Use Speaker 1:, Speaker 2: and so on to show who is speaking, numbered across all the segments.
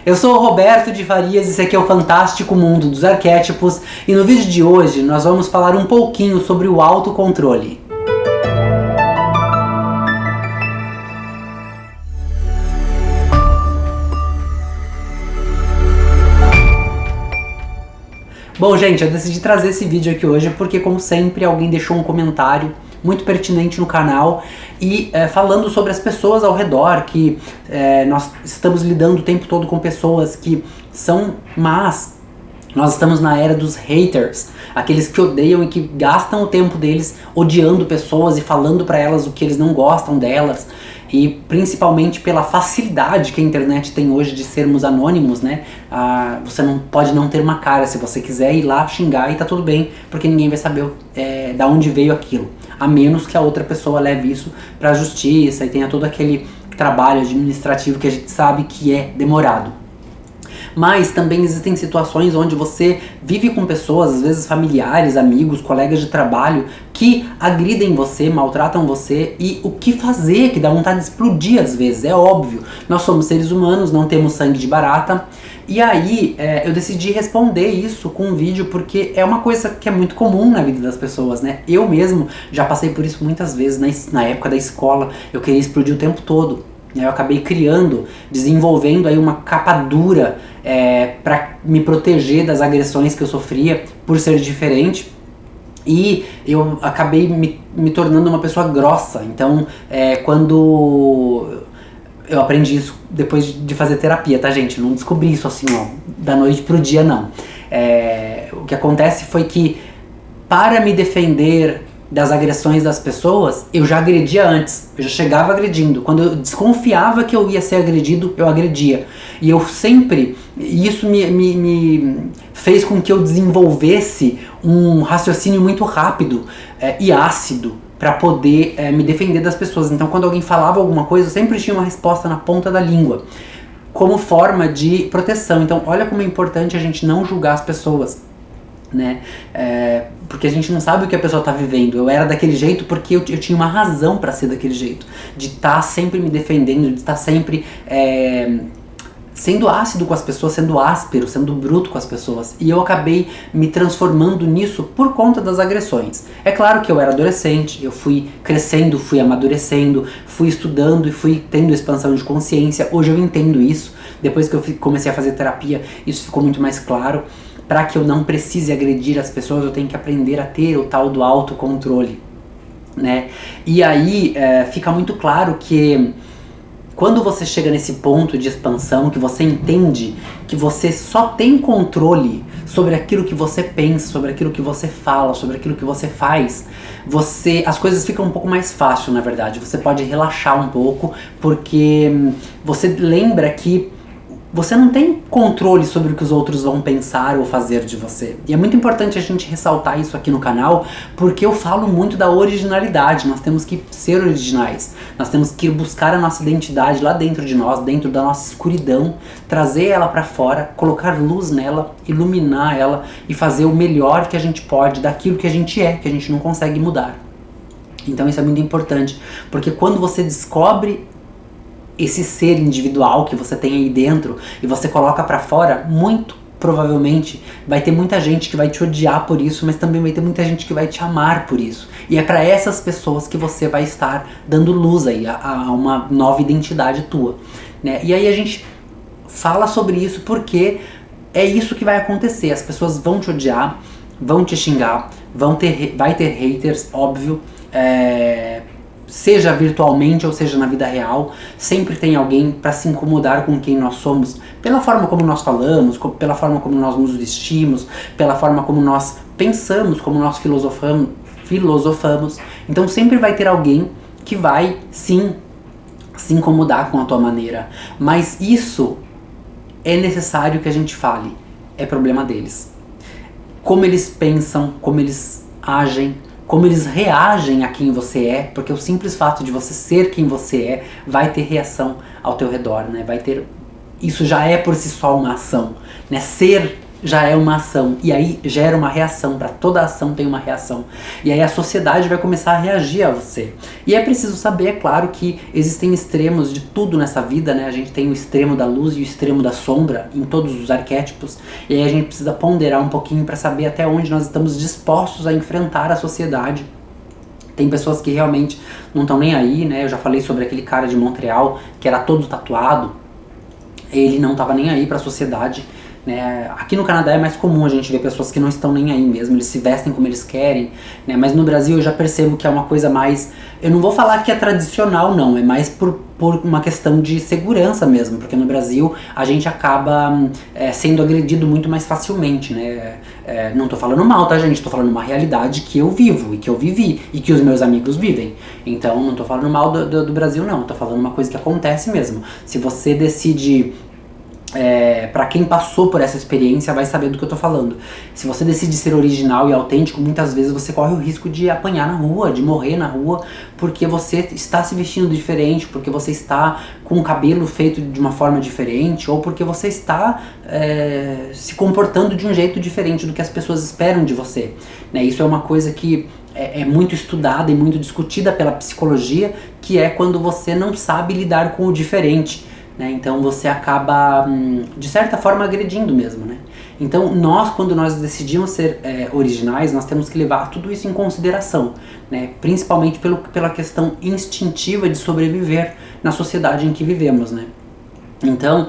Speaker 1: Eu sou o Roberto de Farias e esse aqui é o Fantástico Mundo dos Arquétipos, e no vídeo de hoje nós vamos falar um pouquinho sobre o autocontrole. Bom, gente, eu decidi trazer esse vídeo aqui hoje porque, como sempre, alguém deixou um comentário muito pertinente no canal e falando sobre as pessoas ao redor, que nós estamos lidando o tempo todo com pessoas que são más. Nós estamos na era dos haters, aqueles que odeiam e que gastam o tempo deles odiando pessoas e falando pra elas o que eles não gostam delas. E principalmente pela facilidade que a internet tem hoje de sermos anônimos, né? Você não pode não ter uma cara, se você quiser ir lá xingar e tá tudo bem, porque ninguém vai saber da onde veio aquilo, a menos que a outra pessoa leve isso pra justiça e tenha todo aquele trabalho administrativo que a gente sabe que é demorado. Mas também existem situações onde você vive com pessoas, às vezes familiares, amigos, colegas de trabalho, que agridem você, maltratam você, e o que fazer, que dá vontade de explodir às vezes, é óbvio. Nós somos seres humanos, não temos sangue de barata, e aí eu decidi responder isso com um vídeo porque é uma coisa que é muito comum na vida das pessoas, né? Eu mesmo já passei por isso muitas vezes na época da escola, eu queria explodir o tempo todo. Eu acabei desenvolvendo aí uma capa dura para me proteger das agressões que eu sofria por ser diferente. E eu acabei me tornando uma pessoa grossa. Então, quando eu aprendi isso depois de fazer terapia, tá, gente? Eu não descobri isso assim, ó, da noite pro dia, não. O que acontece foi que, para me defender das agressões das pessoas, eu já agredia antes, eu já chegava agredindo. Quando eu desconfiava que eu ia ser agredido, eu agredia. E eu sempre, isso me fez com que eu desenvolvesse um raciocínio muito rápido e ácido para poder me defender das pessoas. Então, quando alguém falava alguma coisa, eu sempre tinha uma resposta na ponta da língua, como forma de proteção. Então, olha como é importante a gente não julgar as pessoas, né? Porque a gente não sabe o que a pessoa tá vivendo. Eu era daquele jeito porque eu tinha uma razão para ser daquele jeito, de estar sempre me defendendo, de estar sempre sendo ácido com as pessoas, sendo áspero, sendo bruto com as pessoas. E eu acabei me transformando nisso por conta das agressões. É claro que eu era adolescente, eu fui crescendo, fui amadurecendo, fui estudando e fui tendo expansão de consciência. Hoje eu entendo isso. Depois que eu comecei a fazer terapia, isso ficou muito mais claro. Para que eu não precise agredir as pessoas, eu tenho que aprender a ter o tal do autocontrole, né? E aí fica muito claro que quando você chega nesse ponto de expansão, que você entende que você só tem controle sobre aquilo que você pensa, sobre aquilo que você fala, sobre aquilo que você faz, as coisas ficam um pouco mais fácil, na verdade. Você pode relaxar um pouco, porque você lembra que você não tem controle sobre o que os outros vão pensar ou fazer de você. E é muito importante a gente ressaltar isso aqui no canal, porque eu falo muito da originalidade. Nós temos que ser originais. Nós temos que buscar a nossa identidade lá dentro de nós, dentro da nossa escuridão, trazer ela pra fora, colocar luz nela, iluminar ela e fazer o melhor que a gente pode daquilo que a gente é, que a gente não consegue mudar. Então isso é muito importante, porque quando você descobre esse ser individual que você tem aí dentro e você coloca pra fora, muito provavelmente vai ter muita gente que vai te odiar por isso, mas também vai ter muita gente que vai te amar por isso. E é pra essas pessoas que você vai estar dando luz aí a uma nova identidade tua, né? E aí a gente fala sobre isso porque é isso que vai acontecer. As pessoas vão te odiar, vão te xingar, vai ter haters, óbvio, seja virtualmente ou seja na vida real, sempre tem alguém para se incomodar com quem nós somos, pela forma como nós falamos, pela forma como nós nos vestimos, pela forma como nós pensamos, como nós filosofamos. Então sempre vai ter alguém que vai sim se incomodar com a tua maneira, mas isso é necessário que a gente fale, é problema deles. Como eles pensam, como eles agem, como eles reagem a quem você é, porque o simples fato de você ser quem você é vai ter reação ao teu redor, né? Isso já é por si só uma ação, né? Ser já é uma ação, e aí gera uma reação. Para toda ação tem uma reação, e aí a sociedade vai começar a reagir a você. E é preciso saber, é claro, que existem extremos de tudo nessa vida, né? A gente tem o extremo da luz e o extremo da sombra em todos os arquétipos, e aí a gente precisa ponderar um pouquinho para saber até onde nós estamos dispostos a enfrentar a sociedade. Tem pessoas que realmente não estão nem aí, né? Eu já falei sobre aquele cara de Montreal que era todo tatuado, ele não estava nem aí para a sociedade. Né? Aqui no Canadá é mais comum a gente ver pessoas que não estão nem aí mesmo, eles se vestem como eles querem, né? Mas no Brasil eu já percebo que é uma coisa mais, eu não vou falar que é tradicional não, é mais por uma questão de segurança mesmo, porque no Brasil a gente acaba sendo agredido muito mais facilmente, né? Não tô falando mal, tá, gente? Tô falando uma realidade que eu vivo e que eu vivi e que os meus amigos vivem. Então não tô falando mal do Brasil não, tô falando uma coisa que acontece mesmo. Se você decide... para quem passou por essa experiência vai saber do que eu tô falando. Se você decide ser original e autêntico, muitas vezes você corre o risco de apanhar na rua, de morrer na rua, porque você está se vestindo diferente, porque você está com o cabelo feito de uma forma diferente, ou porque você está se comportando de um jeito diferente do que as pessoas esperam de você. Né? Isso é uma coisa que é muito estudada e muito discutida pela psicologia, que é quando você não sabe lidar com o diferente. Né? Então você acaba, de certa forma, agredindo mesmo, né? Então quando nós decidimos ser originais, nós temos que levar tudo isso em consideração, né? Principalmente pela questão instintiva de sobreviver na sociedade em que vivemos, né? Então,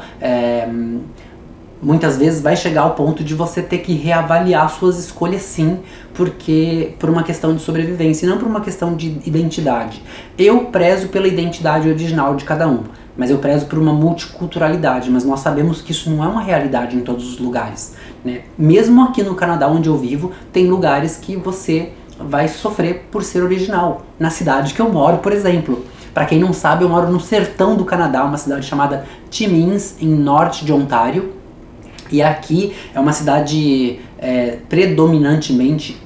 Speaker 1: muitas vezes vai chegar ao ponto de você ter que reavaliar suas escolhas sim, porque por uma questão de sobrevivência e não por uma questão de identidade. Eu prezo pela identidade original de cada um, mas eu prezo por uma multiculturalidade, mas nós sabemos que isso não é uma realidade em todos os lugares, né? Mesmo aqui no Canadá, onde eu vivo, tem lugares que você vai sofrer por ser original. Na cidade que eu moro, por exemplo. Para quem não sabe, eu moro no sertão do Canadá, uma cidade chamada Timmins, em norte de Ontário. E aqui é uma cidade predominantemente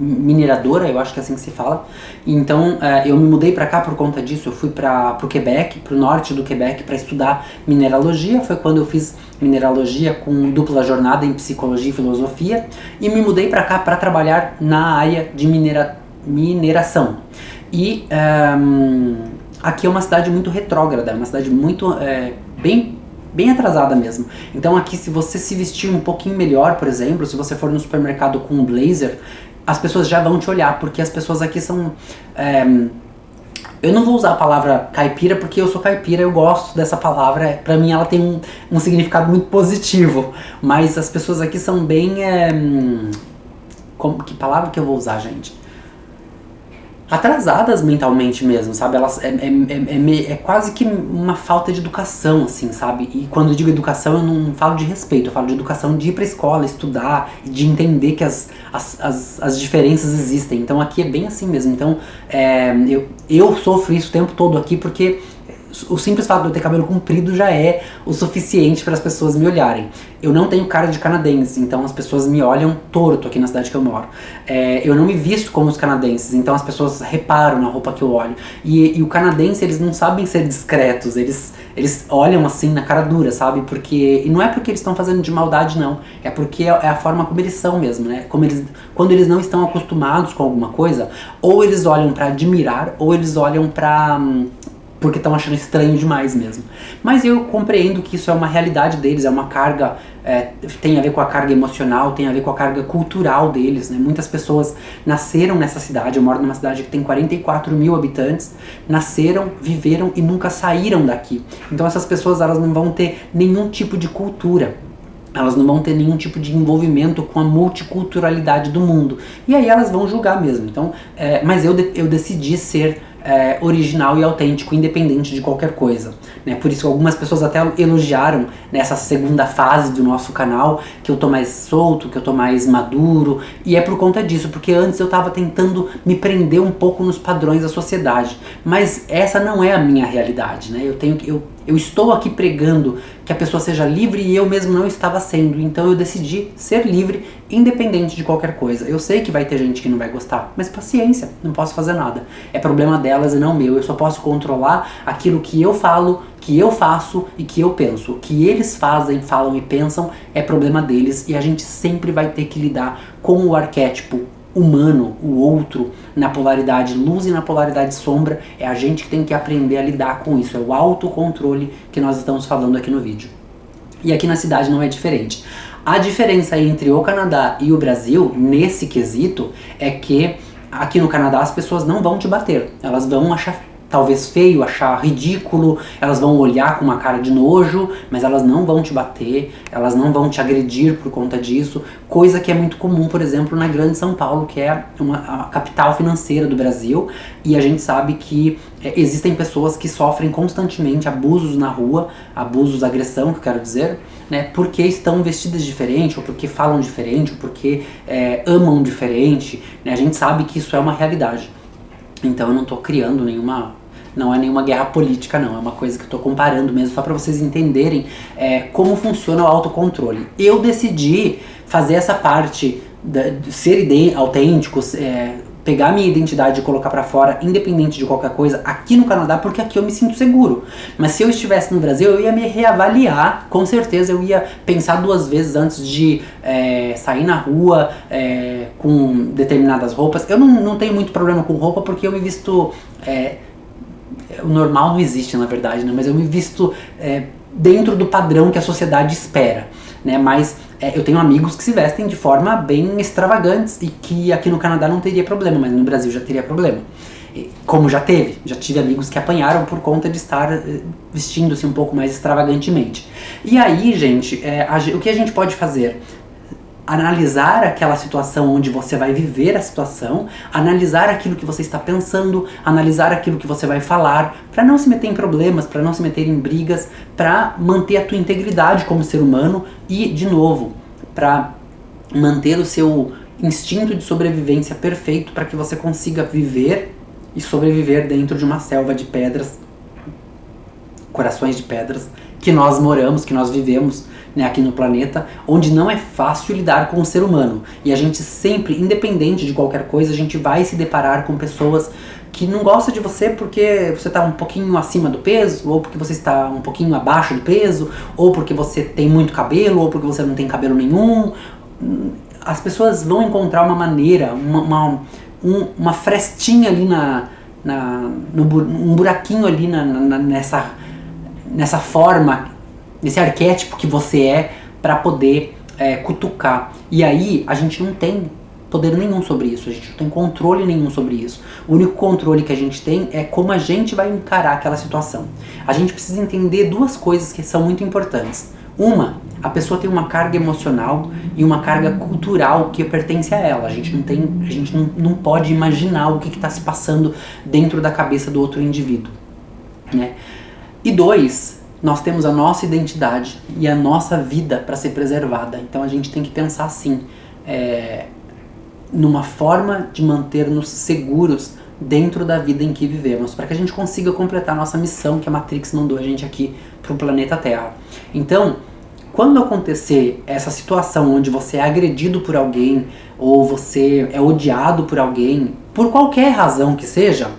Speaker 1: mineradora, eu acho que é assim que se fala. Então eu me mudei para cá por conta disso. Eu fui para o Quebec, para o norte do Quebec, para estudar mineralogia. Foi quando eu fiz mineralogia com dupla jornada em psicologia e filosofia, e me mudei para cá para trabalhar na área de mineração. E aqui é uma cidade muito retrógrada, é uma cidade muito bem atrasada mesmo. Então aqui, se você se vestir um pouquinho melhor, por exemplo, se você for no supermercado com um blazer, as pessoas já vão te olhar, porque as pessoas aqui são... eu não vou usar a palavra caipira, porque eu sou caipira, eu gosto dessa palavra, pra mim ela tem um significado muito positivo, mas as pessoas aqui são bem... que palavra que eu vou usar, gente? Atrasadas mentalmente mesmo, sabe? Elas é quase que uma falta de educação, assim, sabe? E quando eu digo educação, eu não falo de respeito, eu falo de educação de ir pra escola, estudar, de entender que as diferenças existem. Então aqui é bem assim mesmo. Então eu sofro isso o tempo todo aqui, porque o simples fato de eu ter cabelo comprido já é o suficiente para as pessoas me olharem. Eu não tenho cara de canadense, então as pessoas me olham torto aqui na cidade que eu moro. Eu não me visto como os canadenses, então as pessoas reparam na roupa que eu olho. E o canadense, eles não sabem ser discretos, eles olham assim na cara dura, sabe? E não é porque eles estão fazendo de maldade, não. É porque é a forma como eles são mesmo, né? Quando eles não estão acostumados com alguma coisa, ou eles olham para admirar, ou eles olham porque estão achando estranho demais mesmo. Mas eu compreendo que isso é uma realidade deles, é uma carga, tem a ver com a carga emocional, tem a ver com a carga cultural deles, né? Muitas pessoas nasceram nessa cidade, eu moro numa cidade que tem 44 mil habitantes, nasceram, viveram e nunca saíram daqui. Então essas pessoas, elas não vão ter nenhum tipo de cultura, elas não vão ter nenhum tipo de envolvimento com a multiculturalidade do mundo. E aí elas vão julgar mesmo. Então, mas eu decidi ser original e autêntico, independente de qualquer coisa, né? Por isso algumas pessoas até elogiaram nessa segunda fase do nosso canal que eu tô mais solto, que eu tô mais maduro, e é por conta disso, porque antes eu tava tentando me prender um pouco nos padrões da sociedade, mas essa não é a minha realidade, né? Eu estou aqui pregando que a pessoa seja livre e eu mesmo não estava sendo. Então eu decidi ser livre, independente de qualquer coisa. Eu sei que vai ter gente que não vai gostar, mas paciência, não posso fazer nada. É problema delas e não meu. Eu só posso controlar aquilo que eu falo, que eu faço e que eu penso. O que eles fazem, falam e pensam é problema deles, e a gente sempre vai ter que lidar com o arquétipo humano, o outro, na polaridade luz e na polaridade sombra. É a gente que tem que aprender a lidar com isso. É o autocontrole que nós estamos falando aqui no vídeo. E aqui na cidade não é diferente. A diferença entre o Canadá e o Brasil, nesse quesito, é que aqui no Canadá as pessoas não vão te bater. Elas vão achar talvez feio, achar ridículo, elas vão olhar com uma cara de nojo, mas elas não vão te bater, elas não vão te agredir por conta disso, coisa que é muito comum, por exemplo, na Grande São Paulo, que é a capital financeira do Brasil, e a gente sabe que existem pessoas que sofrem constantemente abusos na rua, abusos, agressão, que eu quero dizer, né, porque estão vestidas diferente, ou porque falam diferente, ou porque amam diferente, né, a gente sabe que isso é uma realidade. Então eu não estou criando não é nenhuma guerra política não, é uma coisa que eu estou comparando mesmo, só para vocês entenderem como funciona o autocontrole. Eu decidi fazer essa parte de ser autêntico, pegar minha identidade e colocar pra fora, independente de qualquer coisa, aqui no Canadá, porque aqui eu me sinto seguro. Mas se eu estivesse no Brasil, eu ia me reavaliar, com certeza eu ia pensar 2 vezes antes de sair na rua com determinadas roupas. Eu não tenho muito problema com roupa, porque eu me visto... o normal não existe, na verdade, né? Mas eu me visto dentro do padrão que a sociedade espera, né? Mas eu tenho amigos que se vestem de forma bem extravagantes e que aqui no Canadá não teria problema, mas no Brasil já teria problema. Como já tive amigos que apanharam por conta de estar vestindo-se um pouco mais extravagantemente. E aí, gente, o que a gente pode fazer? Analisar aquela situação onde você vai viver a situação, analisar aquilo que você está pensando, analisar aquilo que você vai falar, para não se meter em problemas, para não se meter em brigas, para manter a tua integridade como ser humano e, de novo, para manter o seu instinto de sobrevivência perfeito, para que você consiga viver e sobreviver dentro de uma selva de pedras, corações de pedras, que nós moramos, que nós vivemos, né, aqui no planeta, onde não é fácil lidar com o ser humano. E a gente sempre, independente de qualquer coisa, a gente vai se deparar com pessoas que não gostam de você porque você está um pouquinho acima do peso, ou porque você está um pouquinho abaixo do peso, ou porque você tem muito cabelo, ou porque você não tem cabelo nenhum. As pessoas vão encontrar uma maneira, uma frestinha ali um buraquinho ali nessa forma, nesse arquétipo que você é, para poder cutucar. E aí a gente não tem poder nenhum sobre isso, a gente não tem controle nenhum sobre isso. O único controle que a gente tem é como a gente vai encarar aquela situação. A gente precisa entender 2 coisas que são muito importantes. Uma, a pessoa tem uma carga emocional e uma carga cultural que pertence a ela. A gente não pode imaginar o que está se passando dentro da cabeça do outro indivíduo, né? E 2, nós temos a nossa identidade e a nossa vida para ser preservada. Então a gente tem que pensar assim, numa forma de manter-nos seguros dentro da vida em que vivemos, para que a gente consiga completar a nossa missão que a Matrix mandou a gente aqui para o planeta Terra. Então, quando acontecer essa situação onde você é agredido por alguém, ou você é odiado por alguém, por qualquer razão que seja,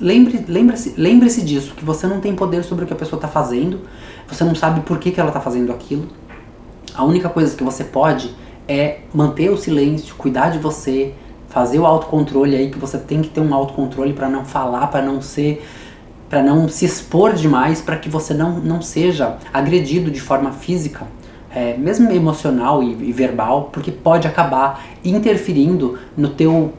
Speaker 1: lembre-se disso, que você não tem poder sobre o que a pessoa está fazendo, você não sabe por que ela está fazendo aquilo. A única coisa que você pode é manter o silêncio, cuidar de você, fazer o autocontrole aí, que você tem que ter um autocontrole para não falar, para não se expor demais, para que você não seja agredido de forma física, mesmo emocional e verbal, porque pode acabar interferindo no teu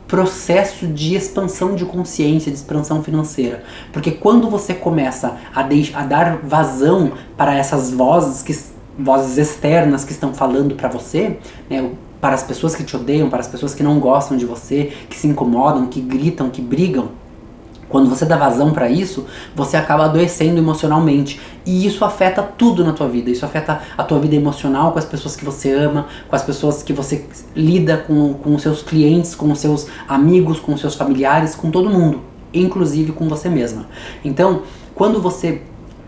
Speaker 1: processo de expansão de consciência, de expansão financeira. Porque quando você começa a dar vazão para essas vozes externas que estão falando para você, né, para as pessoas que te odeiam, para as pessoas que não gostam de você, que se incomodam, que gritam, que brigam, quando você dá vazão para isso, você acaba adoecendo emocionalmente. E isso afeta tudo na tua vida. Isso afeta a tua vida emocional com as pessoas que você ama, com as pessoas que você lida, com os seus clientes, com os seus amigos, com os seus familiares, com todo mundo, inclusive com você mesma. Então, quando você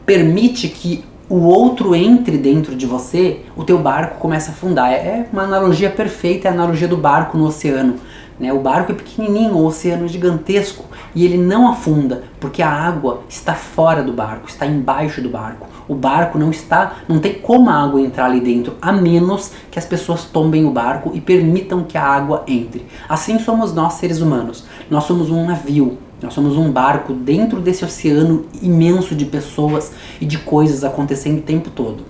Speaker 1: permite que o outro entre dentro de você, o teu barco começa a afundar. É uma analogia perfeita, é a analogia do barco no oceano. Né? O barco é pequenininho, o oceano é gigantesco e ele não afunda porque a água está fora do barco, está embaixo do barco. O barco não tem como a água entrar ali dentro, a menos que as pessoas tombem o barco e permitam que a água entre. Assim somos nós, seres humanos. Nós somos um navio, nós somos um barco dentro desse oceano imenso de pessoas e de coisas acontecendo o tempo todo.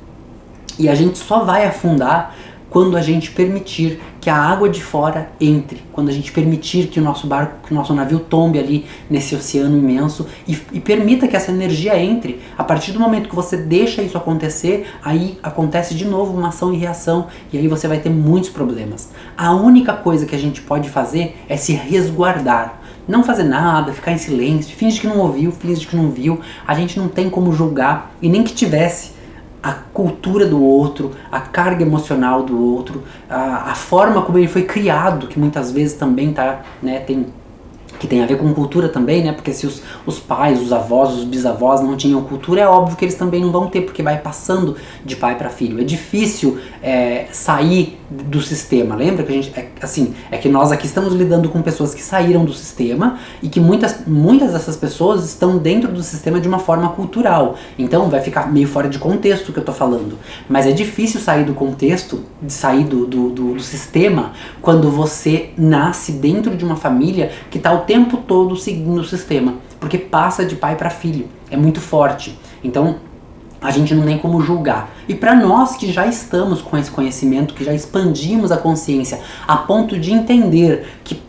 Speaker 1: E a gente só vai afundar quando a gente permitir que a água de fora entre, quando a gente permitir que o nosso barco, que o nosso navio tombe ali nesse oceano imenso e permita que essa energia entre. A partir do momento que você deixa isso acontecer, aí acontece de novo uma ação e reação e aí você vai ter muitos problemas. A única coisa que a gente pode fazer é se resguardar. Não fazer nada, ficar em silêncio, finge que não ouviu, finge que não viu. A gente não tem como julgar, e nem que tivesse, a cultura do outro, a carga emocional do outro, a forma como ele foi criado, que muitas vezes também que tem a ver com cultura também, né? Porque se os pais, os avós, os bisavós não tinham cultura, é óbvio que eles também não vão ter, porque vai passando de pai para filho. É difícil sair do sistema. Lembra que a gente, é que nós aqui estamos lidando com pessoas que saíram do sistema e que muitas dessas pessoas estão dentro do sistema de uma forma cultural. Então vai ficar meio fora de contexto o que eu tô falando. Mas é difícil sair do contexto, de sair do sistema, quando você nasce dentro de uma família que tá o tempo todo seguindo o sistema, porque passa de pai para filho, é muito forte. Então a gente não tem como julgar. E para nós que já estamos com esse conhecimento, que já expandimos a consciência a ponto de entender que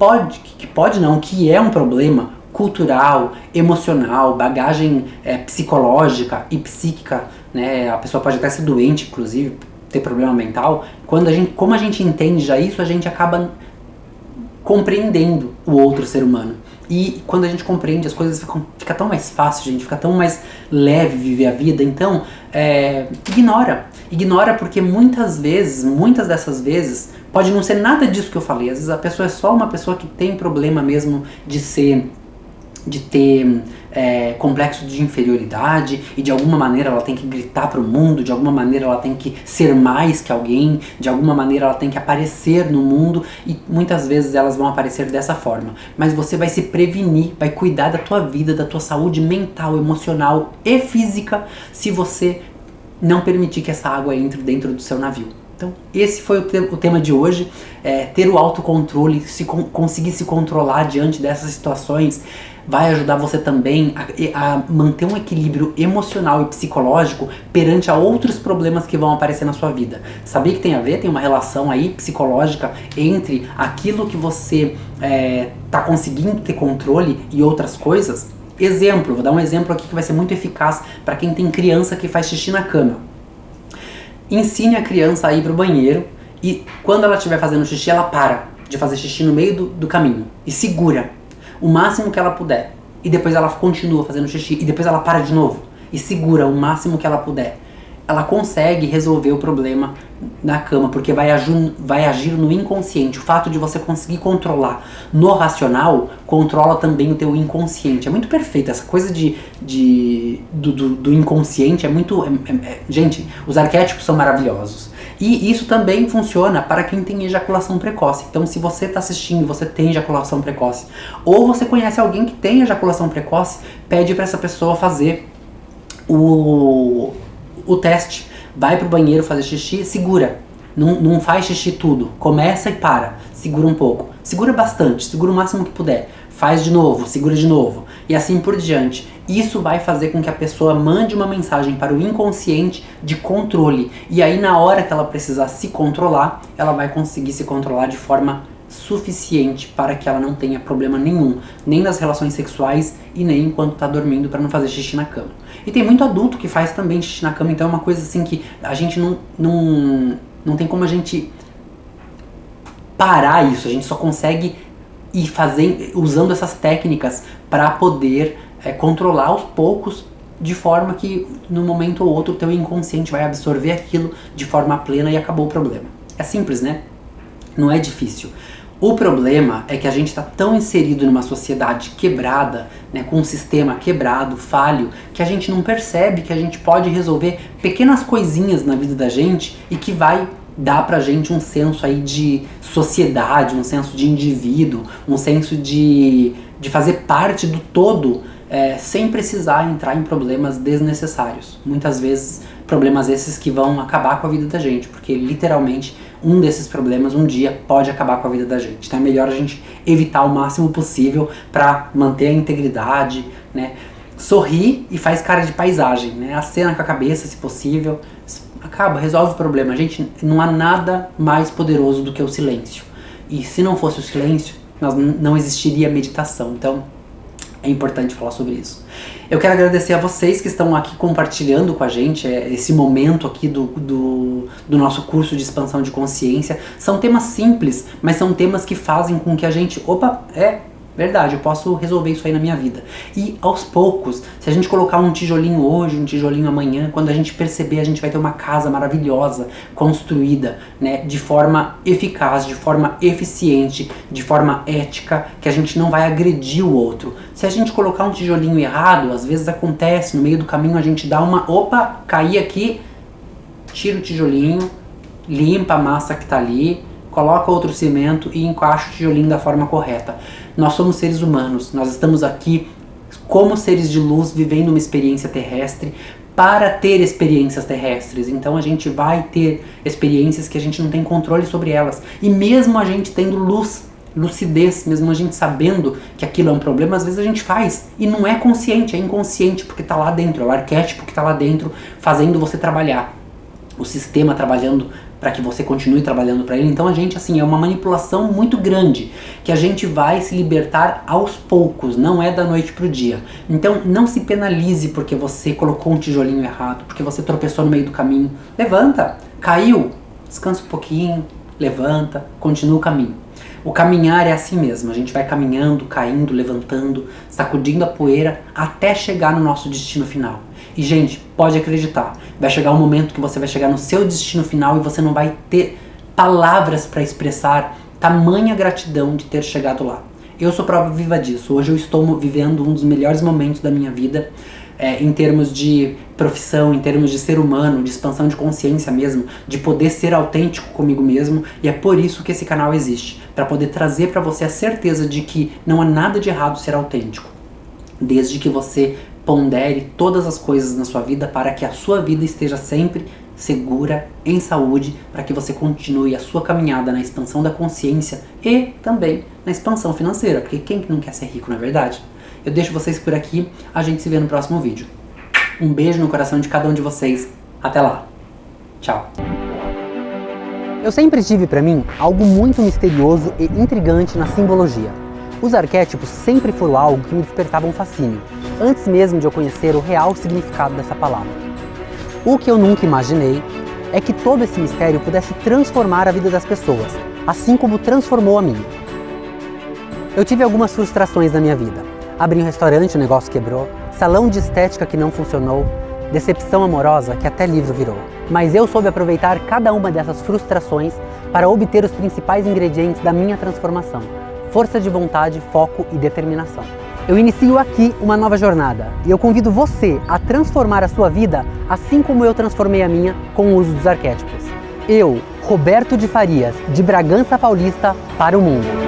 Speaker 1: é um problema cultural, emocional, bagagem psicológica e psíquica, né? A pessoa pode até ser doente, inclusive, ter problema mental. Como a gente entende já isso, a gente acaba compreendendo o outro ser humano. E quando a gente compreende, as coisas fica tão mais fácil, gente, fica tão mais leve viver a vida. Então, ignora porque muitas dessas vezes, pode não ser nada disso que eu falei. Às vezes a pessoa é só uma pessoa que tem problema mesmo de ter complexo de inferioridade e de alguma maneira ela tem que gritar pro mundo, de alguma maneira ela tem que ser mais que alguém, de alguma maneira ela tem que aparecer no mundo e muitas vezes elas vão aparecer dessa forma. Mas você vai se prevenir, vai cuidar da tua vida, da tua saúde mental, emocional e física se você não permitir que essa água entre dentro do seu navio. Então, esse foi o tema de hoje, ter o autocontrole, conseguir se controlar diante dessas situações, vai ajudar você também a manter um equilíbrio emocional e psicológico perante a outros problemas que vão aparecer na sua vida. Sabia que tem uma relação aí psicológica entre aquilo que você tá conseguindo ter controle e outras coisas? Vou dar um exemplo aqui que vai ser muito eficaz para quem tem criança que faz xixi na cama. Ensine a criança a ir pro banheiro e quando ela estiver fazendo xixi, ela para de fazer xixi no meio do caminho e segura o máximo que ela puder. E depois ela continua fazendo xixi e depois ela para de novo e segura o máximo que ela puder. Ela consegue resolver o problema na cama, porque vai agir no inconsciente. O fato de você conseguir controlar no racional, controla também o teu inconsciente. É muito perfeito, essa coisa do inconsciente é muito... gente, os arquétipos são maravilhosos. E isso também funciona para quem tem ejaculação precoce. Então, se você está assistindo e você tem ejaculação precoce, ou você conhece alguém que tem ejaculação precoce, pede para essa pessoa fazer o teste. Vai pro banheiro fazer xixi, segura. Não faz xixi tudo. Começa e para. Segura um pouco. Segura bastante, segura o máximo que puder. Faz de novo, segura de novo. E assim por diante. Isso vai fazer com que a pessoa mande uma mensagem para o inconsciente de controle. E aí na hora que ela precisar se controlar, ela vai conseguir se controlar de forma suficiente para que ela não tenha problema nenhum, nem nas relações sexuais e nem enquanto tá dormindo, para não fazer xixi na cama. E tem muito adulto que faz também xixi na cama, então é uma coisa assim que a gente não tem como a gente parar isso, a gente só consegue ir usando essas técnicas para poder controlar aos poucos, de forma que num momento ou outro o teu inconsciente vai absorver aquilo de forma plena e acabou o problema. É simples, né? Não é difícil. O problema é que a gente está tão inserido numa sociedade quebrada, né, com um sistema quebrado, falho, que a gente não percebe que a gente pode resolver pequenas coisinhas na vida da gente e que vai dar pra gente um senso aí de sociedade, um senso de indivíduo, um senso de fazer parte do todo, sem precisar entrar em problemas desnecessários. Muitas vezes problemas esses que vão acabar com a vida da gente, porque literalmente um desses problemas um dia pode acabar com a vida da gente. Então é melhor a gente evitar o máximo possível para manter a integridade, né? Sorri e faz cara de paisagem, né? Acena com a cabeça, se possível. Acaba, resolve o problema. Gente, não há nada mais poderoso do que o silêncio. E se não fosse o silêncio, não existiria meditação. Então, é importante falar sobre isso. Eu quero agradecer a vocês que estão aqui compartilhando com a gente esse momento aqui do nosso curso de expansão de consciência. São temas simples, mas são temas que fazem com que a gente... Verdade, eu posso resolver isso aí na minha vida. E aos poucos, se a gente colocar um tijolinho hoje, um tijolinho amanhã, quando a gente perceber, a gente vai ter uma casa maravilhosa, construída, né, de forma eficaz, de forma eficiente, de forma ética, que a gente não vai agredir o outro. Se a gente colocar um tijolinho errado, às vezes acontece, no meio do caminho a gente dá uma, caí aqui, tira o tijolinho, limpa a massa que tá ali, coloca outro cimento e encaixa o tijolinho da forma correta. Nós somos seres humanos, nós estamos aqui como seres de luz vivendo uma experiência terrestre para ter experiências terrestres. Então a gente vai ter experiências que a gente não tem controle sobre elas. E mesmo a gente tendo lucidez, mesmo a gente sabendo que aquilo é um problema, às vezes a gente faz e não é consciente, é inconsciente, porque está lá dentro, é o arquétipo que está lá dentro fazendo você trabalhar. O sistema trabalhando para que você continue trabalhando para ele. Então a gente, assim, é uma manipulação muito grande, que a gente vai se libertar aos poucos, não é da noite pro dia. Então não se penalize porque você colocou um tijolinho errado, porque você tropeçou no meio do caminho. Levanta, caiu, descansa um pouquinho, levanta, continua o caminho. O caminhar é assim mesmo, a gente vai caminhando, caindo, levantando, sacudindo a poeira até chegar no nosso destino final. E gente, pode acreditar, vai chegar um momento que você vai chegar no seu destino final e você não vai ter palavras para expressar tamanha gratidão de ter chegado lá. Eu sou prova viva disso, hoje eu estou vivendo um dos melhores momentos da minha vida, em termos de profissão, em termos de ser humano, de expansão de consciência mesmo, de poder ser autêntico comigo mesmo, e é por isso que esse canal existe, para poder trazer para você a certeza de que não há nada de errado ser autêntico, desde que você pondere todas as coisas na sua vida para que a sua vida esteja sempre segura, em saúde, para que você continue a sua caminhada na expansão da consciência e também na expansão financeira, porque quem não quer ser rico, não é verdade? Eu deixo vocês por aqui, a gente se vê no próximo vídeo. Um beijo no coração de cada um de vocês, até lá, tchau! Eu sempre tive para mim algo muito misterioso e intrigante na simbologia. Os arquétipos sempre foram algo que me despertava um fascínio, antes mesmo de eu conhecer o real significado dessa palavra. O que eu nunca imaginei é que todo esse mistério pudesse transformar a vida das pessoas, assim como transformou a minha. Eu tive algumas frustrações na minha vida. Abri um restaurante, o negócio quebrou, salão de estética que não funcionou, decepção amorosa que até livro virou. Mas eu soube aproveitar cada uma dessas frustrações para obter os principais ingredientes da minha transformação: força de vontade, foco e determinação. Eu inicio aqui uma nova jornada e eu convido você a transformar a sua vida assim como eu transformei a minha com o uso dos arquétipos. Eu, Roberto de Farias, de Bragança Paulista, para o mundo.